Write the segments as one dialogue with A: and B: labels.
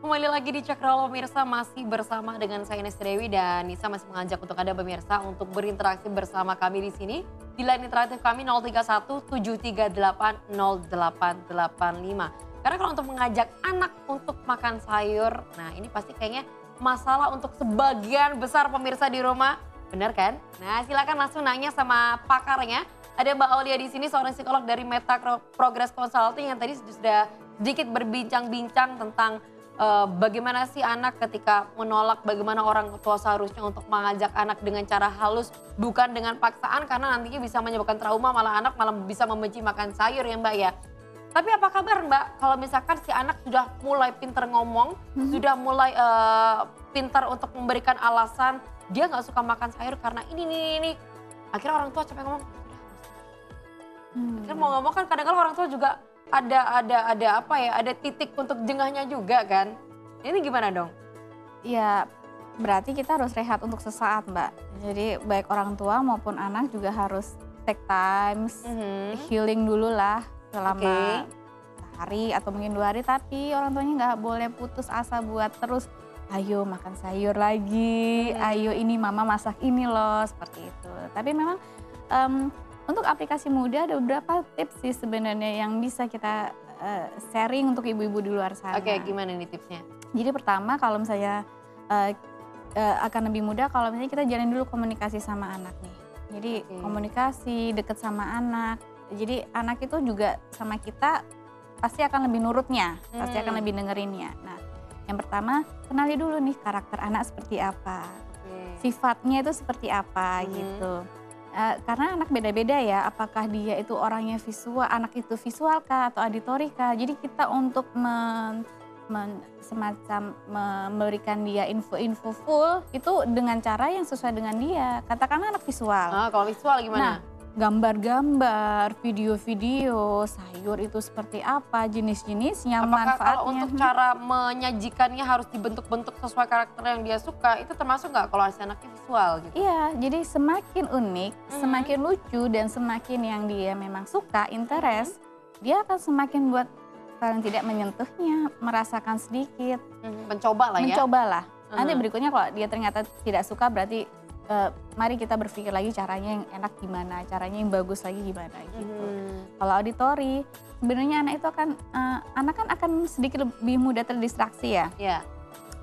A: Kembali lagi di Cakrawala pemirsa, masih bersama dengan saya Nesti Dewi dan Nisa masih mengajak untuk Anda pemirsa untuk berinteraksi bersama kami di sini di line interaktif kami 031 738 0885. Karena kalau untuk mengajak anak untuk makan sayur, nah ini pasti kayaknya masalah untuk sebagian besar pemirsa di rumah, benar kan? Nah silakan langsung nanya sama pakarnya. Ada Mbak Aulia di sini, seorang psikolog dari Meta Progress Consulting yang tadi sudah sedikit berbincang-bincang tentang bagaimana sih anak ketika menolak, bagaimana orang tua seharusnya untuk mengajak anak dengan cara halus, bukan dengan paksaan karena nantinya bisa menyebabkan trauma, malah anak malah bisa membenci makan sayur ya Mbak ya. Tapi apa kabar Mbak kalau misalkan si anak sudah mulai pinter ngomong, sudah mulai pintar untuk memberikan alasan dia nggak suka makan sayur karena ini. Akhirnya orang tua capek ngomong, akhirnya mau nggak mau kan kadang-kadang orang tua juga ada apa ya, ada titik untuk jengahnya juga kan. Ini gimana dong?
B: Ya, berarti kita harus rehat untuk sesaat, Mbak. Jadi baik orang tua maupun anak juga harus take times, healing dulu lah selama sehari atau mungkin 2 hari. Tapi orang tuanya nggak boleh putus asa buat terus, ayo makan sayur lagi, ayo ini mama masak ini loh, seperti itu. Tapi memang untuk aplikasi muda ada beberapa tips sih sebenarnya yang bisa kita sharing untuk ibu-ibu di luar sana.
A: Oke, gimana nih tipsnya?
B: Jadi pertama kalau misalnya akan lebih mudah kalau misalnya kita jalin dulu komunikasi sama anak nih. Jadi komunikasi deket sama anak. Jadi anak itu juga sama kita pasti akan lebih nurutnya, pasti akan lebih dengerinnya. Nah, yang pertama kenali dulu nih karakter anak seperti apa, sifatnya itu seperti apa gitu. Karena anak beda-beda ya, apakah dia itu orangnya visual, anak itu visual kah atau auditori kah. Jadi kita untuk semacam memberikan dia info-info full itu dengan cara yang sesuai dengan dia. Katakanlah anak visual.
A: Kalau visual gimana?
B: Nah, gambar-gambar, video-video, sayur itu seperti apa, jenis-jenisnya,
A: Apakah
B: manfaatnya.
A: kalau untuk cara menyajikannya harus dibentuk-bentuk sesuai karakter yang dia suka, itu termasuk nggak kalau si anaknya visual gitu?
B: Iya, jadi semakin unik, semakin lucu dan semakin yang dia memang suka, interest, dia akan semakin buat paling tidak menyentuhnya, merasakan sedikit.
A: Mencoba lah ya?
B: Mencobalah. Nanti berikutnya kalau dia ternyata tidak suka berarti mari kita berpikir lagi caranya yang enak gimana, caranya yang bagus lagi gimana gitu. Kalau auditori, sebenarnya anak itu anak kan akan sedikit lebih mudah terdistraksi ya.
A: Iya.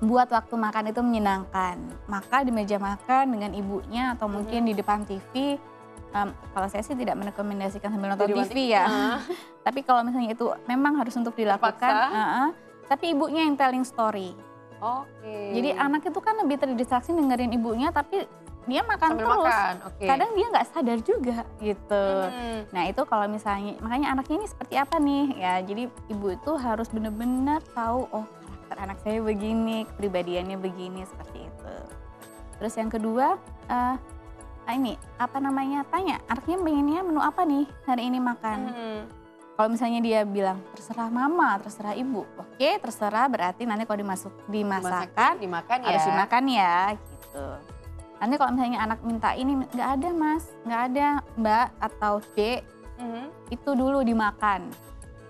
B: Buat waktu makan itu menyenangkan. Maka di meja makan dengan ibunya atau mungkin di depan TV, kalau saya sih tidak merekomendasikan sambil nonton TV ya. Tapi kalau misalnya itu memang harus untuk dilakukan, tapi ibunya yang telling story. Jadi anak itu kan lebih terdistraksi dengerin ibunya tapi dia makan
A: sambil
B: terus.
A: Makan.
B: Kadang dia nggak sadar juga gitu. Nah itu kalau misalnya, makanya anaknya ini seperti apa nih ya. Jadi ibu itu harus benar-benar tahu, oh karakter anak saya begini, kepribadiannya begini, seperti itu. Terus yang kedua, tanya anaknya pengennya menu apa nih hari ini makan. Kalau misalnya dia bilang terserah mama, terserah ibu, oke terserah berarti nanti kalau dimasakan
A: dimakan
B: harus
A: ya.
B: dimakan ya gitu. Nanti kalau misalnya anak minta ini, nggak ada mas, nggak ada mbak atau dek, itu dulu dimakan.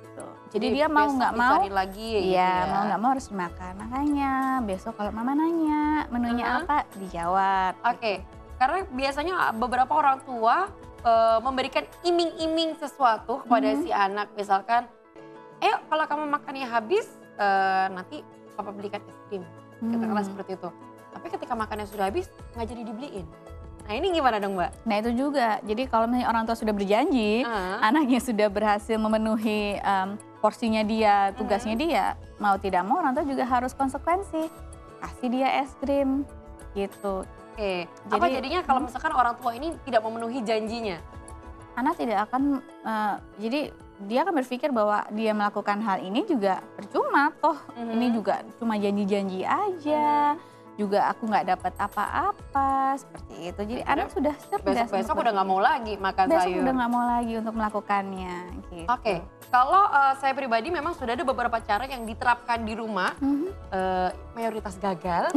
B: Gitu. Jadi dia mau nggak mau,
A: lagi
B: iya mau nggak mau harus dimakan. Makanya besok kalau mama nanya menunya apa, dijawab.
A: Oke, karena biasanya beberapa orang tua memberikan iming-iming sesuatu kepada si anak. Misalkan, kalau kamu makannya habis, nanti papa belikan es krim. Katakanlah seperti itu. Tapi ketika makannya sudah habis, nggak jadi dibeliin. Nah ini gimana dong Mbak?
B: Nah itu juga, jadi kalau misalnya orang tua sudah berjanji, anaknya sudah berhasil memenuhi porsinya dia, tugasnya dia, mau tidak mau orang tua juga harus konsekuensi. Kasih dia es krim, gitu.
A: Oke, apa jadinya kalau misalkan orang tua ini tidak memenuhi janjinya?
B: Anak tidak akan, jadi dia akan berpikir bahwa dia melakukan hal ini juga percuma, toh ini juga cuma janji-janji aja. Juga aku nggak dapat apa-apa seperti itu. Jadi anak sudah cerdas.
A: Besok udah nggak mau lagi makan sayur.
B: Besok udah nggak mau lagi untuk melakukannya. Gitu.
A: Oke, kalau saya pribadi memang sudah ada beberapa cara yang diterapkan di rumah, mayoritas gagal.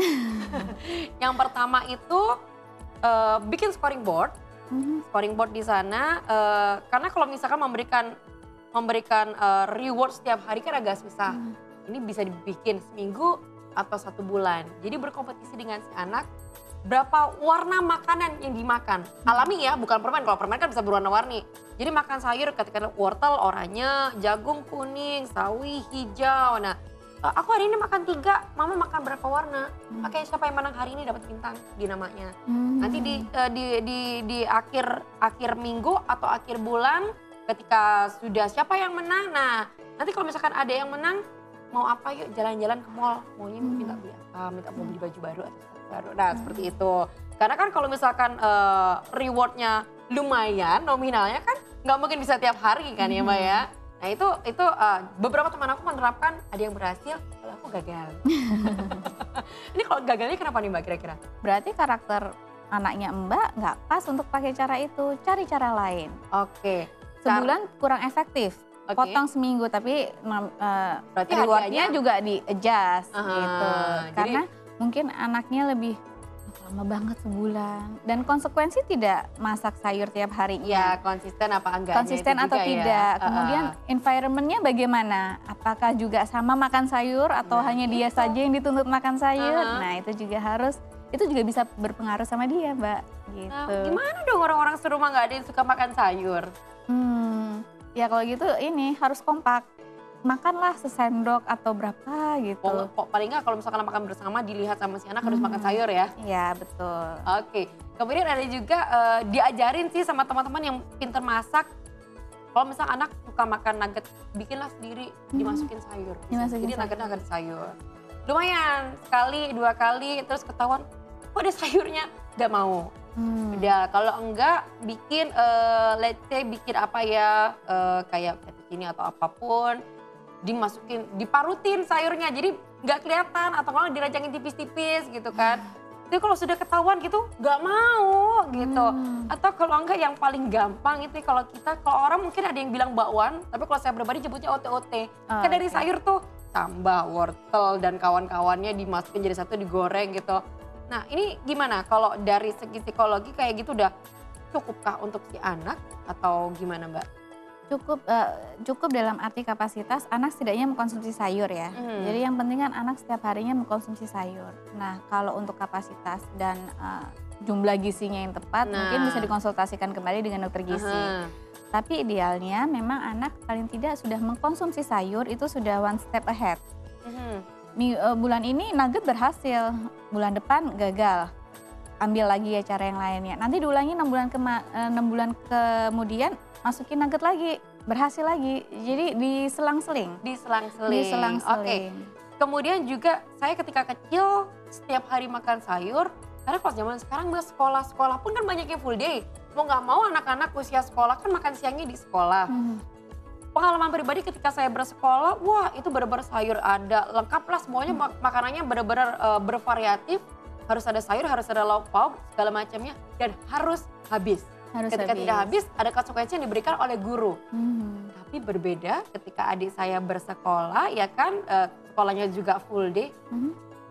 A: Yang pertama itu bikin scoring board. Scoring board di sana, karena kalau misalkan memberikan reward setiap hari kan agak susah. ini bisa dibikin seminggu atau 1 bulan. Jadi berkompetisi dengan si anak berapa warna makanan yang dimakan. Alami ya, bukan permen. Kalau permen kan bisa berwarna-warni. Jadi makan sayur ketika wortel oranye, jagung kuning, sawi hijau. Nah, aku hari ini makan 3, mama makan berapa warna? Oke, siapa yang menang hari ini dapat bintang di namanya. Nanti di akhir minggu atau akhir bulan ketika sudah siapa yang menang. Nah, nanti kalau misalkan ada yang menang, mau apa yuk jalan-jalan ke mall. Maunya minta beli apa, minta mau beli baju baru atau sepatu baru. Nah, seperti itu. Karena kan kalau misalkan rewardnya lumayan nominalnya kan nggak mungkin bisa tiap hari kan ya Mbak ya. Nah itu beberapa teman aku menerapkan, ada yang berhasil, kalau aku gagal. Ini kalau gagalnya kenapa nih Mbak kira-kira?
B: Berarti karakter anaknya Mbak nggak pas untuk pakai cara itu, cari cara lain.
A: Oke.
B: Sebulan kurang efektif, potong seminggu tapi
A: berarti
B: rewardnya juga di-adjust gitu.
A: Jadi,
B: karena mungkin anaknya lebih lama banget sebulan dan konsekuensi tidak masak sayur tiap harinya.
A: ya konsisten apa enggaknya
B: Konsisten
A: itu
B: atau
A: juga
B: tidak.
A: ya.
B: Kemudian environmentnya bagaimana? Apakah juga sama makan sayur atau
A: Nah,
B: hanya dia
A: itu.
B: saja yang dituntut makan sayur? Nah itu juga bisa berpengaruh sama dia Mbak. Gitu.
A: Nah, gimana dong orang-orang serumah nggak ada yang suka makan sayur?
B: Ya kalau gitu ini harus kompak. Makanlah sesendok atau berapa gitu.
A: Paling nggak kalau misalkan makan bersama dilihat sama si anak harus makan sayur ya.
B: Iya betul.
A: Oke, kemudian ada juga diajarin sih sama teman-teman yang pinter masak. Kalau misal anak suka makan nugget, bikinlah sendiri, dimasukin sayur.
B: Dimasukin
A: Jadi
B: sayur.
A: nugget sayur. Lumayan, sekali, 2 kali, terus ketahuan, kok ada sayurnya? Gak mau. Udah, kalau enggak bikin, let's say bikin apa ya, kayak fettuccine atau apapun. Dimasukin, diparutin sayurnya, jadi nggak kelihatan atau kalau dirajangin tipis-tipis gitu kan. Jadi kalau sudah ketahuan gitu nggak mau gitu. Atau kalau enggak yang paling gampang itu kalau orang mungkin ada yang bilang bakwan, tapi kalau saya pribadi nyebutnya ote-ote. Kan dari sayur tuh tambah wortel dan kawan-kawannya dimasukin jadi satu digoreng gitu. Nah ini gimana kalau dari segi psikologi kayak gitu udah cukupkah untuk si anak atau gimana Mbak?
B: Cukup dalam arti kapasitas anak setidaknya mengkonsumsi sayur ya. Jadi yang penting kan anak setiap harinya mengkonsumsi sayur. Nah kalau untuk kapasitas dan jumlah gizinya yang tepat mungkin bisa dikonsultasikan kembali dengan dokter gizi. Tapi idealnya memang anak paling tidak sudah mengkonsumsi sayur itu sudah one step ahead. Bulan ini nugget berhasil, bulan depan gagal. Ambil lagi ya cara yang lainnya. Nanti diulangi 6 bulan kemudian masukin nugget lagi, berhasil lagi. Jadi diselang-seling.
A: Oke. Kemudian juga saya ketika kecil setiap hari makan sayur, karena kalau zaman sekarang sekolah pun kan banyak yang full day. Mau nggak mau anak-anak usia sekolah kan makan siangnya di sekolah. Pengalaman pribadi ketika saya bersekolah, wah itu benar-benar sayur ada, lengkap lah semuanya makanannya benar-benar bervariatif. Harus ada sayur, harus ada lauk pauk, segala macamnya, dan harus habis. Ketika tidak habis, ada konsekuensi yang diberikan oleh guru. Tapi berbeda ketika adik saya bersekolah, ya kan, sekolahnya juga full day.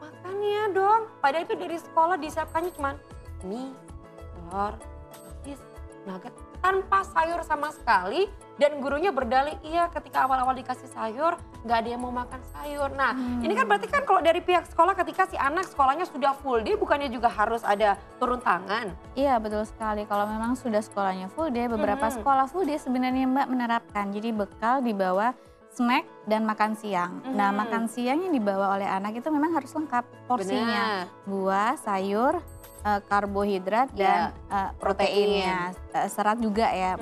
A: Makannya dong, padahal itu dari sekolah disiapkannya cuma mie, telur, sosis, nugget, tanpa sayur sama sekali. Dan gurunya berdalih, iya ketika awal-awal dikasih sayur, nggak ada yang mau makan sayur. Nah ini kan berarti kan kalau dari pihak sekolah ketika si anak sekolahnya sudah full day, bukannya juga harus ada turun tangan?
B: Iya betul sekali, kalau memang sudah sekolahnya full day, beberapa sekolah full day sebenarnya Mbak menerapkan. Jadi bekal dibawa snack dan makan siang. Nah makan siang yang dibawa oleh anak itu memang harus lengkap porsinya. Buah, sayur, karbohidrat dan proteinnya, serat juga ya,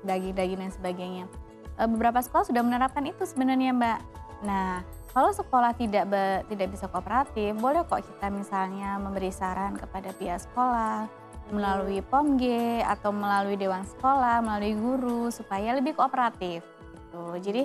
B: daging-daging dan sebagainya. Beberapa sekolah sudah menerapkan itu sebenarnya Mbak. Nah kalau sekolah tidak bisa kooperatif, boleh kok kita misalnya memberi saran kepada pihak sekolah melalui POMG atau melalui dewan sekolah, melalui guru supaya lebih kooperatif. Gitu. Jadi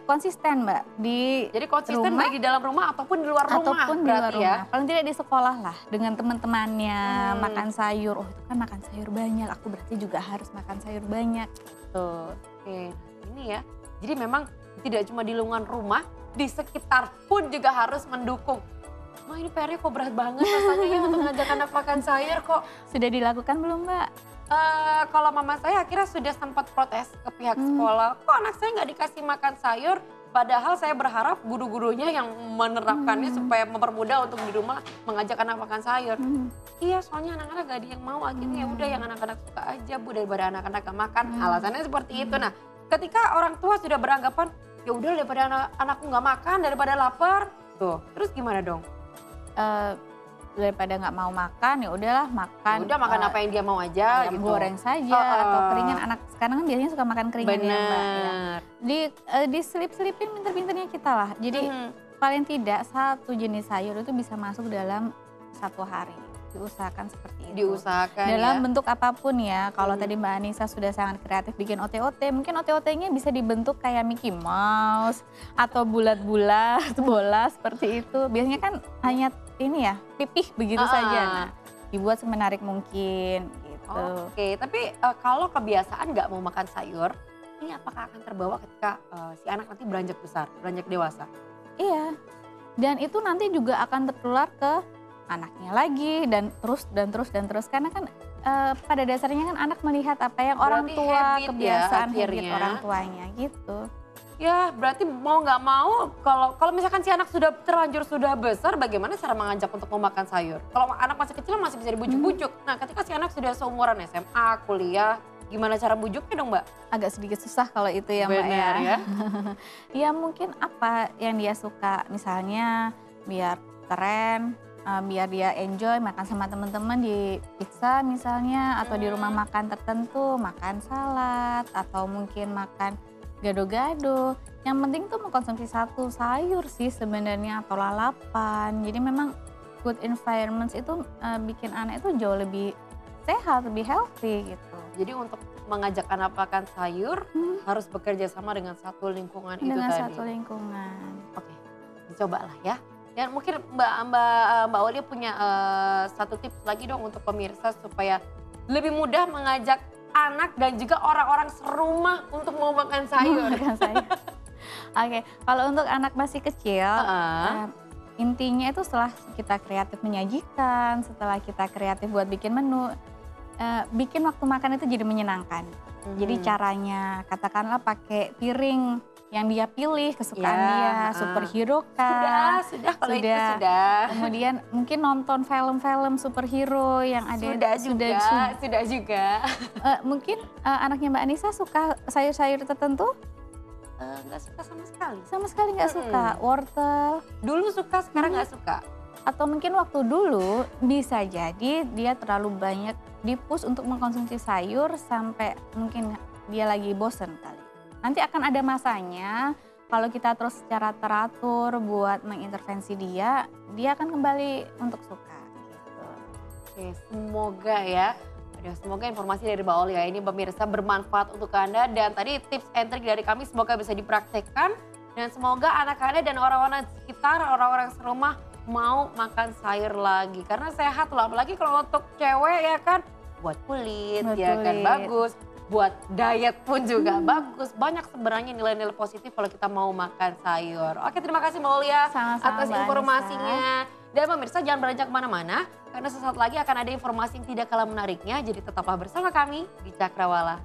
B: konsisten Mbak
A: Jadi konsisten
B: rumah,
A: baik di dalam rumah ataupun di luar rumah
B: ataupun di luar
A: berarti
B: rumah.
A: ya?
B: Paling tidak di sekolah lah dengan teman-temannya makan sayur. Oh itu kan makan sayur banyak, aku berarti juga harus makan sayur banyak. Tuh.
A: Oke, ini ya. Jadi memang tidak cuma di lingkungan rumah, di sekitar pun juga harus mendukung. Wah ini PR-nya kok berat banget rasanya ya untuk ngajak anak makan sayur kok.
B: Sudah dilakukan belum Mbak?
A: Kalau mama saya akhirnya sudah sempat protes ke pihak sekolah, kok anak saya nggak dikasih makan sayur, Padahal saya berharap guru-gurunya yang menerapkannya supaya mempermudah untuk di rumah mengajak anak makan sayur. Iya, soalnya anak-anak gak ada yang mau, akhirnya ya udah yang anak-anak suka aja Bu, daripada anak-anak gak makan. Alasannya seperti itu. Nah, ketika orang tua sudah beranggapan ya udah daripada anakku gak makan, daripada lapar, tuh terus gimana dong?
B: Daripada nggak mau makan ya udahlah makan.
A: Udah makan apa yang dia mau aja
B: ayam
A: gitu.
B: goreng saja atau keringan. Anak sekarang kan biasanya suka makan keringan ya Mbak. Ya. Diselip-selipin pinter-pinternya kita lah. Jadi paling tidak satu jenis sayur itu bisa masuk dalam satu hari. Diusahakan seperti itu.
A: Diusahakan
B: dalam
A: ya.
B: bentuk apapun ya. Kalau tadi Mbak Anissa sudah sangat kreatif bikin OT-OT, mungkin OT-OT-nya bisa dibentuk kayak Mickey Mouse atau bulat-bulat bola seperti itu. Biasanya kan hanya ini ya, pipih begitu saja. Nah, dibuat semenarik mungkin gitu.
A: Oke, tapi kalau kebiasaan nggak mau makan sayur, ini apakah akan terbawa ketika si anak nanti beranjak besar, beranjak dewasa?
B: Iya. Dan itu nanti juga akan tertular ke anaknya lagi dan terus karena kan pada dasarnya kan anak melihat apa yang orang
A: Berarti
B: tua
A: habit ya,
B: kebiasaan habit
A: akhirnya.
B: orang tuanya gitu.
A: Ya, berarti mau nggak mau, kalau misalkan si anak sudah besar, bagaimana cara mengajak untuk mau makan sayur? Kalau anak masih kecil masih bisa dibujuk-bujuk. Nah, ketika si anak sudah seumuran SMA, kuliah, gimana cara bujuknya dong Mbak?
B: Agak sedikit susah kalau itu ya Mbak
A: Benar ya.
B: Ya mungkin apa yang dia suka, misalnya biar keren, biar dia enjoy makan sama teman-teman di pizza misalnya, atau di rumah makan tertentu, makan salad, atau mungkin makan gado-gado. Yang penting tuh mengkonsumsi satu sayur sih sebenarnya atau lalapan. Jadi memang good environment itu bikin anak itu jauh lebih sehat, lebih healthy gitu.
A: Jadi untuk mengajak anak makan sayur harus bekerja sama dengan satu lingkungan itu
B: Dengan
A: tadi.
B: satu lingkungan.
A: Oke, dicobalah ya. Dan mungkin Mbak Olia punya satu tips lagi dong untuk pemirsa supaya lebih mudah mengajak anak dan juga orang-orang serumah untuk mau makan sayur.
B: Makan sayur. Oke, kalau untuk anak masih kecil, intinya itu setelah kita kreatif menyajikan, setelah kita kreatif buat bikin menu, bikin waktu makan itu jadi menyenangkan. Jadi caranya katakanlah pakai piring yang dia pilih kesukaan dia, superhero kah?
A: Sudah kalau itu sudah.
B: Kemudian mungkin nonton film-film superhero yang ada
A: Sudah juga.
B: mungkin anaknya Mbak Anissa suka sayur-sayur tertentu?
A: Nggak suka sama sekali.
B: Sama sekali nggak suka. Wortel.
A: Dulu suka, sekarang nggak suka.
B: Atau mungkin waktu dulu bisa jadi dia terlalu banyak di-push untuk mengkonsumsi sayur sampai mungkin dia lagi bosen kali. Nanti akan ada masanya kalau kita terus secara teratur buat mengintervensi dia akan kembali untuk suka gitu.
A: Oke, semoga ya. Semoga informasi dari Mbak Olia ini pemirsa bermanfaat untuk Anda, dan tadi tips and trick dari kami semoga bisa dipraktekkan, dan semoga anak-anak dan orang-orang sekitar, orang-orang serumah mau makan sayur lagi karena sehat loh, apalagi kalau untuk cewek ya kan, buat kulit ya kan bagus. Buat diet pun juga bagus. Banyak sebenarnya nilai-nilai positif kalau kita mau makan sayur. Oke, terima kasih Mbak Olia atas informasinya. Dan pemirsa jangan beranjak kemana-mana karena sesaat lagi akan ada informasi yang tidak kalah menariknya. Jadi tetaplah bersama kami di Cakrawala.